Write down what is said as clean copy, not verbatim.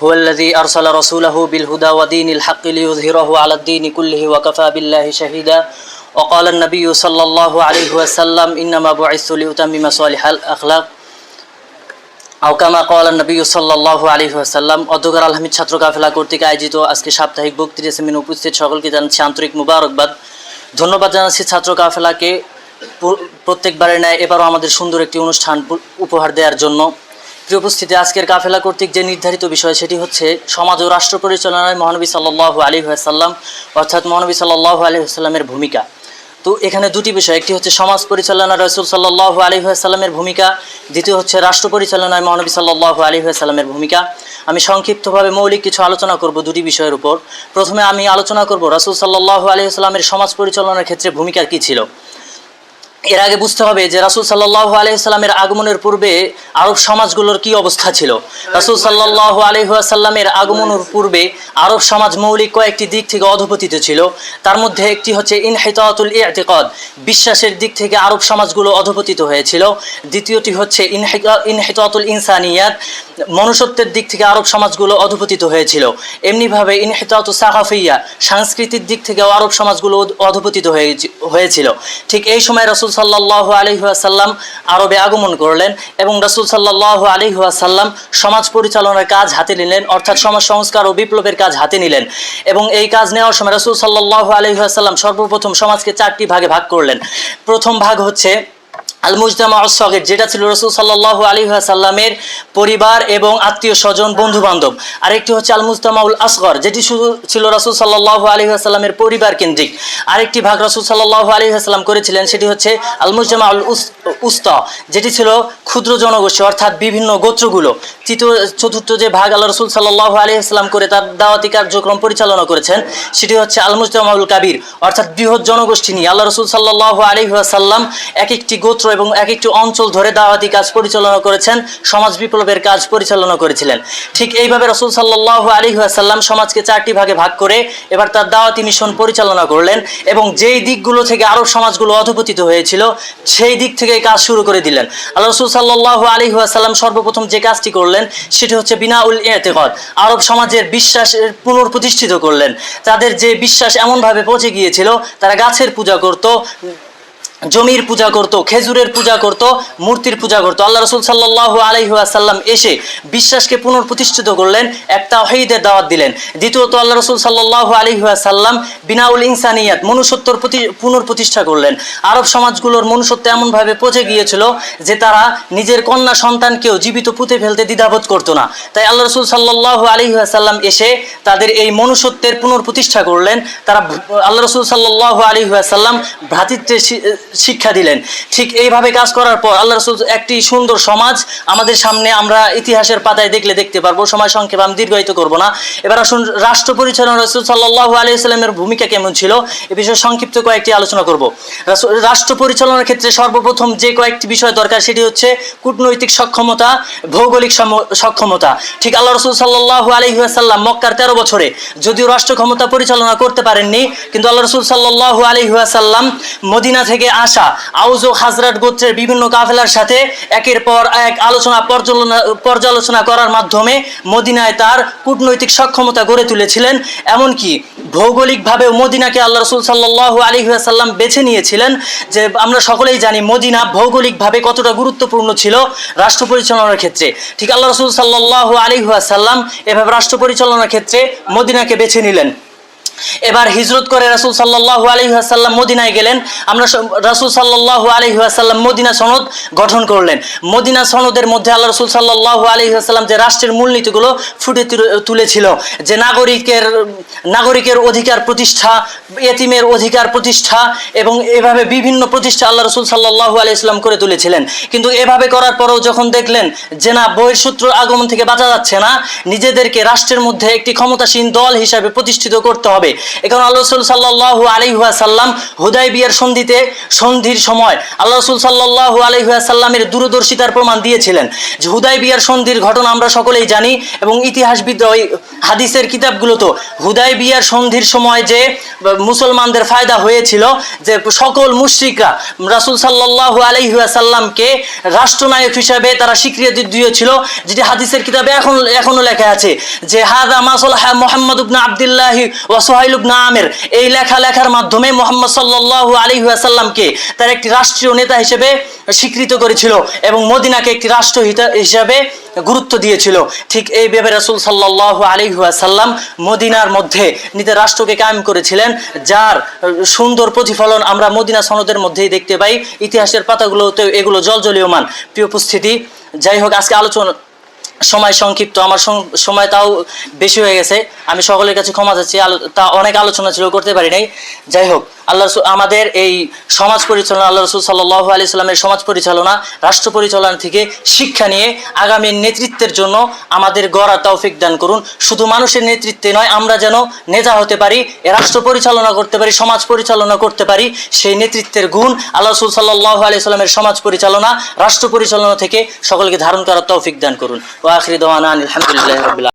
হুয়াল্লাযী আরসালা রাসূলাহু বিল হুদা ওয়া দীনিল হাক্কি লিইয়ুযহিরাহু আলাদ দীনি কুল্লিহি ওয়া কাফা বিল্লাহি শাহীদা ওয়া ক্বালা an-নাবিয়্যু সাল্লাল্লাহু আলাইহি ওয়াসাল্লাম ইন্নামা বু'ithtu লিউতাম্মিমা সালিহাল আখলাক আও কামা ক্বালা an-নাবিয়্যু সাল্লাল্লাহু আলাইহি ওয়াসাল্লাম। অধ্যকার আল হামিদ ছাত্র কাফেলা কর্তৃক আয়োজিত আজকে সাপ্তাহিক বক্তৃতা সেমিনারে উপস্থিত সকলকে জানাচ্ছি আন্তরিক মুবারকবাদ। ধন্যবাদ জানাচ্ছি ছাত্র কাফেলাকে প্রত্যেকবারের ন্যায় এবারও আমাদের সুন্দর একটি অনুষ্ঠান উপহার দেওয়ার জন্য। প্রিয় উপস্থিতি, আজকের কাফেলা কর্তৃক যে নির্ধারিত বিষয় সেটি হচ্ছে সমাজ ও রাষ্ট্র পরিচালনায় মহানবী সাল্লাল্লাহু আলাইহি ওয়াসাল্লাম অর্থাৎ মহানবী সাল্লাল্লাহু আলাইহি ওয়াসাল্লামের ভূমিকা। তো এখানে দুটি বিষয়, একটি হচ্ছে সমাজ পরিচালনায় রাসূল সাল্লাল্লাহু আলাইহি ওয়াসাল্লামের ভূমিকা, দ্বিতীয় হচ্ছে রাষ্ট্র পরিচালনায় মহানবী সাল্লাল্লাহু আলাইহি ওয়াসাল্লামের ভূমিকা। আমি সংক্ষিপ্তভাবে মৌলিক কিছু আলোচনা করব দুটি বিষয়ের উপর। প্রথমে আমি আলোচনা করব রাসূল সাল্লাল্লাহু আলাইহি ওয়াসাল্লামের সমাজ পরিচালনার ক্ষেত্রে ভূমিকা কী ছিল। এর আগে বুঝতে হবে যে রাসূল সাল্লাল্লাহু আলাইহি ওয়াসাল্লামের আগমনের পূর্বে আরব সমাজগুলোর কি অবস্থা ছিল। রাসূল সাল্লাল্লাহু আলাইহি ওয়াসাল্লামের আগমনের পূর্বে আরব সমাজ মৌলিক কয়েকটি দিক থেকে অধঃপতিত ছিল। তার মধ্যে একটি হচ্ছে ইনহিতাতুল ইতিকাদ, বিশ্বাসের দিক থেকে আরব সমাজগুলো অধঃপতিত হয়েছিল। দ্বিতীয়টি হচ্ছে ইনহিতাতুল ইনসানিয়াত, মনুষ্যত্বের দিক থেকে আরব সমাজগুলো অধঃপতিত হয়েছিল। এমনিভাবে ইনহিতাতুস সাকাফিয়া, সাংস্কৃতিক দিক থেকেও আরব সমাজগুলো অধঃপতিত হয়েছিল। ঠিক এই সময় রাসূল সাল্লাল্লাহু আলাইহি ওয়াসাল্লাম আরবে আগমন করলেন এবং রাসূল সাল্লাল্লাহু আলাইহি ওয়াসাল্লাম সমাজ পরিচালনার কাজ হাতে নিলেন, অর্থাৎ সমাজ সংস্কার ও বিপ্লবের কাজ হাতে নিলেন। এবং এই কাজ নেওয়ার সময় রাসূল সাল্লাল্লাহু আলাইহি ওয়াসাল্লাম সর্বপ্রথম সমাজকে চারটি ভাগে ভাগ করলেন। প্রথম ভাগ হচ্ছে আল মুজতামা আস-সাগীর, যেটা ছিল রাসূল সাল্লাল্লাহু আলাইহি ওয়াসাল্লামের পরিবার এবং আত্মীয় স্বজন বন্ধু বান্ধব। আরেকটি হচ্ছে আল মুজতামাউল আসগর, যেটি শুধু ছিল রাসূল সাল্লাল্লাহু আলাইহি ওয়াসাল্লামের পরিবার কেন্দ্রিক। আরেকটি ভাগ রাসূল সাল্লাল্লাহু আলাইহি ওয়াসাল্লাম করেছিলেন, সেটি হচ্ছে আল মুজতামাউল উসতা, যেটি ছিল ক্ষুদ্র জনগোষ্ঠী অর্থাৎ বিভিন্ন গোত্রগুলো। চতুর্থ যে ভাগ আল্লাহ রাসূল সাল্লাল্লাহু আলাইহি ওয়াসাল্লাম করে তার দাওয়াতি কার্যক্রম পরিচালনা করেছেন, সেটি হচ্ছে আল মুজতামাউল কাবীর, অর্থাৎ বৃহৎ জনগোষ্ঠী নিয়ে আল্লাহ রাসূল সাল্লাল্লাহু আলাইহি ওয়াসাল্লাম এক একটি গোত্র এবং এক একটি অঞ্চল ধরে দাওয়াতি কাজ পরিচালনা করেছেন, সমাজ বিপ্লবের কাজ পরিচালনা করেছিলেন। ঠিক এইভাবে রাসূল সাল্লাল্লাহু আলাইহি ওয়াসাল্লাম সমাজকে চারটি ভাগে ভাগ করে এবার তার দাওয়াতি মিশন পরিচালনা করলেন এবং যেই দিকগুলো থেকে আরব সমাজগুলো অধঃপতিত হয়েছিল সেই দিক থেকে কাজ শুরু করে দিলেন। আল্লাহ রাসূল সাল্লাল্লাহু আলাইহি ওয়াসাল্লাম সর্বপ্রথম যে কাজটি করলেন সেটি হচ্ছে বিনাউল ইতিকাদ, আরব সমাজের বিশ্বাসের পুনর্প্রতিষ্ঠিত করলেন। তাদের যে বিশ্বাস এমনভাবে পৌঁছে গিয়েছিল, তারা গাছের পূজা করত, জমির পূজা করত, খেজুরের পূজা করত, মূর্তির পূজা করত। আল্লাহ রাসূল সাল্লাল্লাহু আলাইহি ওয়াসাল্লাম এসে বিশ্বাসকে পুনর্প্রতিষ্ঠিত করলেন, এক তাওহীদের দাওয়াত দিলেন। দ্বিতীয়ত আল্লাহ রাসূল সাল্লাল্লাহু আলাইহি ওয়াসাল্লাম বিনাউল ইনসানিয়াত, মনুষ্যত্বর পুনর্প্রতিষ্ঠা করলেন। আরব সমাজগুলোর মনুষ্যত্ব এমনভাবে পচে গিয়েছিল যে তারা নিজের কন্যা সন্তানকেও জীবিত পুঁতে ফেলতে দ্বিধাবোধ করতো না। তাই আল্লাহ রাসূল সাল্লাল্লাহু আলাইহি ওয়াসাল্লাম এসে তাদের এই মনুষ্যত্বের পুনর্প্রতিষ্ঠা করলেন। তারা আল্লাহ রাসূল সাল্লাল্লাহু আলাইহি ওয়াসাল্লাম ভ্রাতৃত্বের শিক্ষা দিলেন। ঠিক এইভাবে কাজ করার পর আল্লাহ রাসূল একটি সুন্দর সমাজ আমাদের সামনে আমরা ইতিহাসের পাতায় দেখতে পারবো। সময় সংক্ষেপে আমি দীর্ঘায়িত করব না। এবার আসুন রাষ্ট্র পরিচালনা রাসূল সাল্লাল্লাহু আলাইহি ওয়াসাল্লামের ভূমিকা কেমন ছিল এ বিষয়ে সংক্ষিপ্ত কয়েকটি আলোচনা করব। রাষ্ট্র পরিচালনার ক্ষেত্রে সর্বপ্রথম যে কয়েকটি বিষয় দরকার সেটি হচ্ছে কূটনৈতিক সক্ষমতা, ভৌগোলিক সক্ষমতা। ঠিক আল্লাহ রাসূল সাল্লাল্লাহু আলাইহি ওয়াসাল্লাম মক্কার 13 বছরে যদিও রাষ্ট্র ক্ষমতা পরিচালনা করতে পারেননি, কিন্তু আল্লাহ রাসূল সাল্লাল্লাহু আলাইহি ওয়াসাল্লাম মদিনা থেকে আসা আউস ও খাজরাজ গোত্রের বিভিন্ন কাফেলার সাথে একের পর এক পর্যালোচনা করার মাধ্যমে মদিনায় তার কূটনৈতিক সক্ষমতা গড়ে তুলেছিলেন। এমনকি ভৌগোলিকভাবেও মদিনাকে আল্লাহ রাসূল সাল্লাল্লাহু আলাইহি ওয়াসাল্লাম বেছে নিয়েছিলেন। যে আমরা সকলেই জানি মদিনা ভৌগোলিকভাবে কতটা গুরুত্বপূর্ণ ছিল রাষ্ট্র পরিচালনার ক্ষেত্রে। ঠিক আল্লাহ রাসূল সাল্লাল্লাহু আলাইহি ওয়াসাল্লাম এভাবে রাষ্ট্র পরিচালনার ক্ষেত্রে মদিনাকে বেছে নিলেন। এবার হিজরত করে রাসূল সাল্লাল্লাহু আলাইহি ওয়াসাল্লাম মদিনায় গেলেন। আমরা রাসূল সাল্লাল্লাহু আলাইহি ওয়াসাল্লাম মদিনা সনদ গঠন করলেন। মদিনা সনদের মধ্যে আল্লাহ রাসূল সাল্লাল্লাহু আলাইহি ওয়াসাল্লাম যে রাষ্ট্রের মূলনীতিগুলো ফুটে তুলেছিল, যে নাগরিকের অধিকার প্রতিষ্ঠা, ইতিমের অধিকার প্রতিষ্ঠা এবং এভাবে বিভিন্ন প্রতিষ্ঠা আল্লাহ রাসূল সাল্লাল্লাহু আলাইহি ওয়াসাল্লাম করে তুলেছিলেন। কিন্তু এভাবে করার পরেও যখন দেখলেন যে না, বহিঃশত্রুর আগমন থেকে বাঁচা যাচ্ছে না, নিজেদেরকে রাষ্ট্রের মধ্যে একটি ক্ষমতাসীন দল হিসাবে প্রতিষ্ঠিত করতে হবে, হবে। এখন আল্লাহ রাসূল সাল্লাল্লাহু আলাইহি ওয়াসাল্লাম হুদায়বিয়ার সন্ধির সময় আল্লাহ রাসূল সাল্লাল্লাহু আলাইহি ওয়াসাল্লামের দূরদর্শিতার প্রমাণ দিয়েছিলেন যে হুদায়বিয়ার সন্ধির ঘটনা আমরা সকলেই জানি এবং ইতিহাসবিদরা ওই হাদিসের কিতাবগুলোতে হুদায়বিয়ার সন্ধির সময় যে মুসলমানদের ফায়দা হয়েছিল যে সকল মুশরিকরা রাসূল সাল্লাল্লাহু আলাইহি ওয়াসাল্লামকে রাষ্ট্রনায়ক হিসেবে তারা স্বীকৃতি দিয়েছিল, যেটি হাদিসের কিতাবে এখনো লেখা আছে যে হাযা মা সালাহা মুহাম্মদ ইবনে আব্দুল্লাহ ওয়া সুহাইল ইবনে আমির। এই লেখার মাধ্যমে মুহাম্মদ সাল্লাল্লাহু আলাইহি ওয়াসাল্লামকে তার একটি রাষ্ট্রীয় নেতা হিসেবে স্বীকৃত করেছিল এবং মদিনাকে একটি রাষ্ট্র হিসেবে গুরুত্ব দিয়েছিল। ঠিক এইভাবে রাসূল সাল্লাল্লাহু আলাইহি ওয়াসাল্লাম মদিনার মধ্যে নিজের রাষ্ট্রকে কায়েম করেছিলেন, যার সুন্দর প্রতিফলন আমরা মদিনা সনদের মধ্যেই দেখতে পাই। ইতিহাসের পাতাগুলোতে এগুলো জলজলীয়মান। প্রিয় উপস্থিতি, যাই হোক, আজকে আলোচনা সময় সংক্ষিপ্ত, আমার সময় তাও বেশি হয়ে গেছে, আমি সকলের কাছে ক্ষমা চাচ্ছি, তা অনেক আলোচনা ছিল, করতে পারি নাই। যাই হোক, আমাদের এই সমাজ পরিচালনা, আল্লাহ রাসূল সাল্লাল্লাহু আলাইহি সাল্লামের সমাজ পরিচালনা, রাষ্ট্র পরিচালনা থেকে শিক্ষা নিয়ে আগামী নেতৃত্বের জন্য আমাদের গড়ার তৌফিক দান করুন। শুধু মানুষের নেতৃত্বে নয়, আমরা যেন নেতা হতে পারি, রাষ্ট্র পরিচালনা করতে পারি, সমাজ পরিচালনা করতে পারি। সেই নেতৃত্বের গুণ আল্লাহ রাসূল সাল্লাল্লাহু আলাইহি সাল্লামের সমাজ পরিচালনা, রাষ্ট্র পরিচালনা থেকে সকলকে ধারণ করার তৌফিক দান করুন। ওয়া আখিরু দাওয়ানা আলহামদুলিল্লাহি রাব্বিল আলামিন।